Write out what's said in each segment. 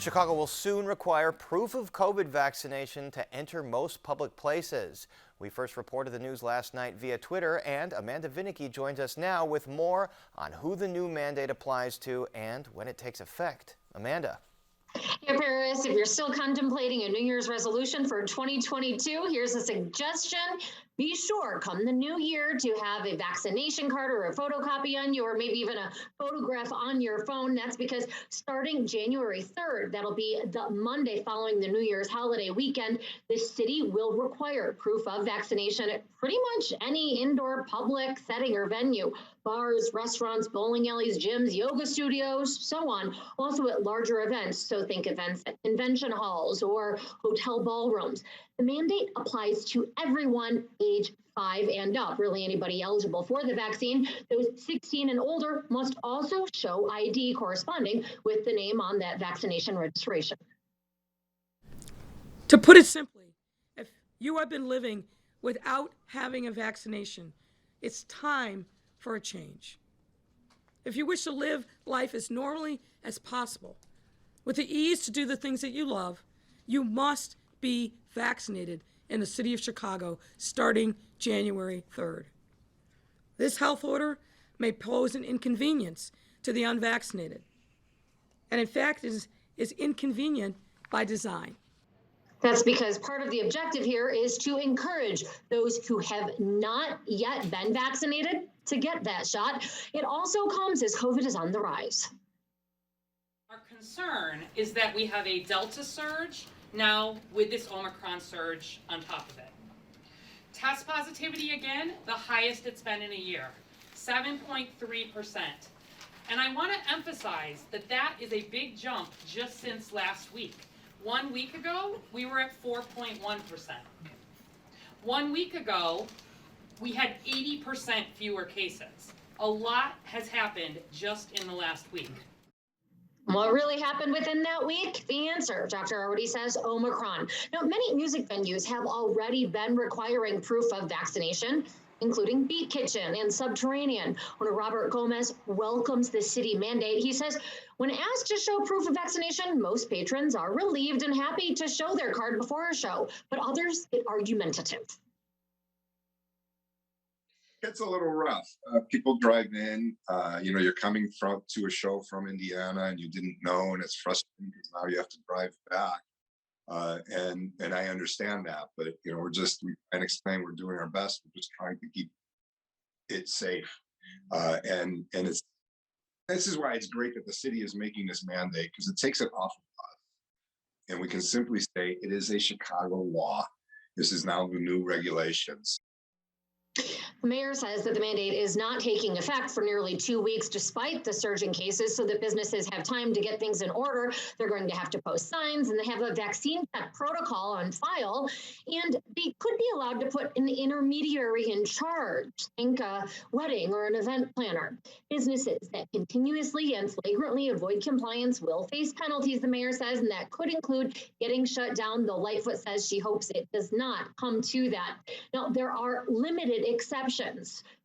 Chicago will soon require proof of COVID vaccination to enter most public places. We first reported the news last night via Twitter, and Amanda Vinicky joins us now with more on who the new mandate applies to and when it takes effect. Amanda. Hey, Paris, if you're still contemplating a New Year's resolution for 2022, here's a suggestion. Be sure come the new year to have a vaccination card or a photocopy on you, or maybe even a photograph on your phone. That's because starting January 3rd, that'll be the Monday following the New Year's holiday weekend, the city will require proof of vaccination at pretty much any indoor public setting or venue. Bars, restaurants, bowling alleys, gyms, yoga studios, so on. Also at larger events, so think events at convention halls or hotel ballrooms. The mandate applies to everyone age 5 and up, really anybody eligible for the vaccine. Those 16 and older must also show ID corresponding with the name on that vaccination registration. To put it simply, if you have been living without having a vaccination, it's time for a change. If you wish to live life as normally as possible, with the ease to do the things that you love, you must be vaccinated in the city of Chicago starting January 3rd. This health order may pose an inconvenience to the unvaccinated, and in fact is inconvenient by design. That's because part of the objective here is to encourage those who have not yet been vaccinated to get that shot. It also comes as COVID is on the rise. Our concern is that we have a Delta surge now with this Omicron surge on top of it. Test positivity again, the highest it's been in a year, 7.3%. And I want to emphasize that that is a big jump just since last week. 1 week ago, we were at 4.1%. 1 week ago, we had 80% fewer cases. A lot has happened just in the last week. What really happened within that week? The answer, Dr. already says, Omicron. Now, many music venues have already been requiring proof of vaccination, including Beat Kitchen and Subterranean. Owner Robert Gomez welcomes the city mandate. He says, when asked to show proof of vaccination, most patrons are relieved and happy to show their card before a show, but others get argumentative. It's a little rough. People drive in, you're coming to a show from Indiana and you didn't know, and it's frustrating because now you have to drive back. And I understand that, but we can explain we're doing our best. We're just trying to keep it safe. And this is why it's great that the city is making this mandate, because it takes it off of us. And we can simply say it is a Chicago law. This is now the new regulations. The mayor says that the mandate is not taking effect for nearly 2 weeks, despite the surge in cases, so that businesses have time to get things in order. They're going to have to post signs, and they have a vaccine protocol on file, and they could be allowed to put an intermediary in charge, think a wedding or an event planner. Businesses that continuously and flagrantly avoid compliance will face penalties, the mayor says, and that could include getting shut down, though Lightfoot says she hopes it does not come to that. Now, there are limited exceptions.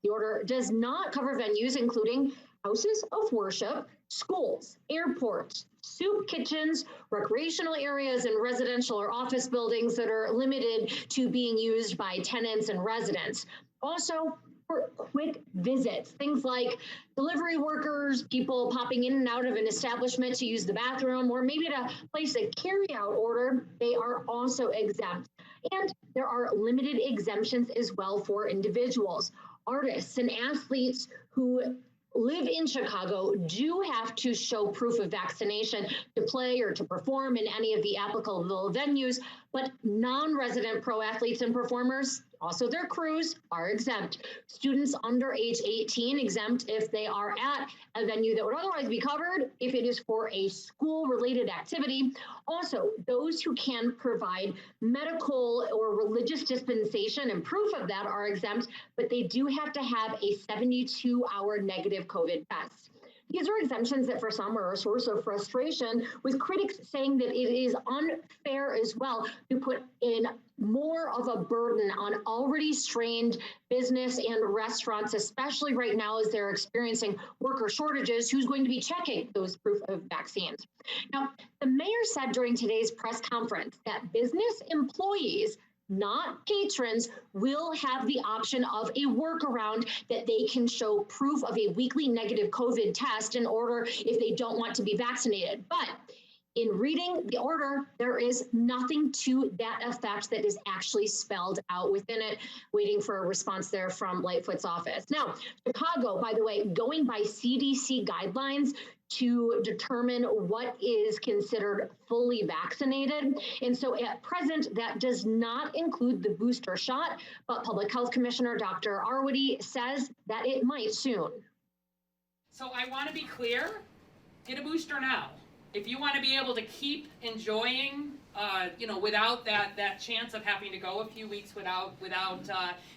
The order does not cover venues including houses of worship, schools, airports, soup kitchens, recreational areas, and residential or office buildings that are limited to being used by tenants and residents. Also, for quick visits, things like delivery workers, people popping in and out of an establishment to use the bathroom, or maybe to place a carry-out order, they are also exempt. And there are limited exemptions as well for individuals. Artists and athletes who live in Chicago do have to show proof of vaccination to play or to perform in any of the applicable venues, but non-resident pro athletes and performers, also their crews, are exempt. Students under age 18 exempt if they are at a venue that would otherwise be covered if it is for a school-related activity. Also, those who can provide medical or religious dispensation and proof of that are exempt, but they do have to have a 72-hour negative COVID test. These are exemptions that for some are a source of frustration, with critics saying that it is unfair as well to put in more of a burden on already strained business and restaurants, especially right now as they're experiencing worker shortages. Who's going to be checking those proof of vaccines? Now, the mayor said during today's press conference that business employees, not patrons, will have the option of a workaround that they can show proof of a weekly negative COVID test in order if they don't want to be vaccinated. But in reading the order, there is nothing to that effect that is actually spelled out within it. Waiting for a response there from Lightfoot's office. Now, Chicago, by the way, going by CDC guidelines to determine what is considered fully vaccinated. And so at present, that does not include the booster shot, but Public Health Commissioner Dr. Arwady says that it might soon. So I want to be clear, get a booster now. If you want to be able to keep enjoying, without that chance of having to go a few weeks without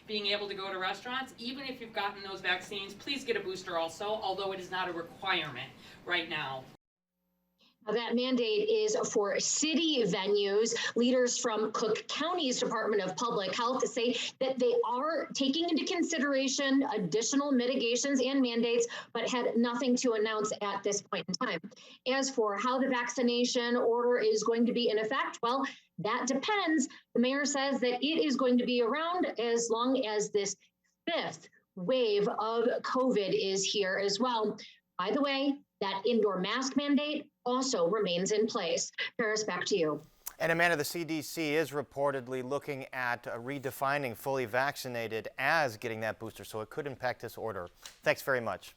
being able to go to restaurants, even if you've gotten those vaccines, please get a booster also, although it is not a requirement right now. That mandate is for city venues. Leaders from Cook County's Department of Public Health say that they are taking into consideration additional mitigations and mandates, but had nothing to announce at this point in time. As for how the vaccination order is going to be in effect, well, that depends. The mayor says that it is going to be around as long as this fifth wave of COVID is here as well. By the way, that indoor mask mandate also remains in place. Paris, back to you. And Amanda, the CDC is reportedly looking at redefining fully vaccinated as getting that booster, so it could impact this order. Thanks very much.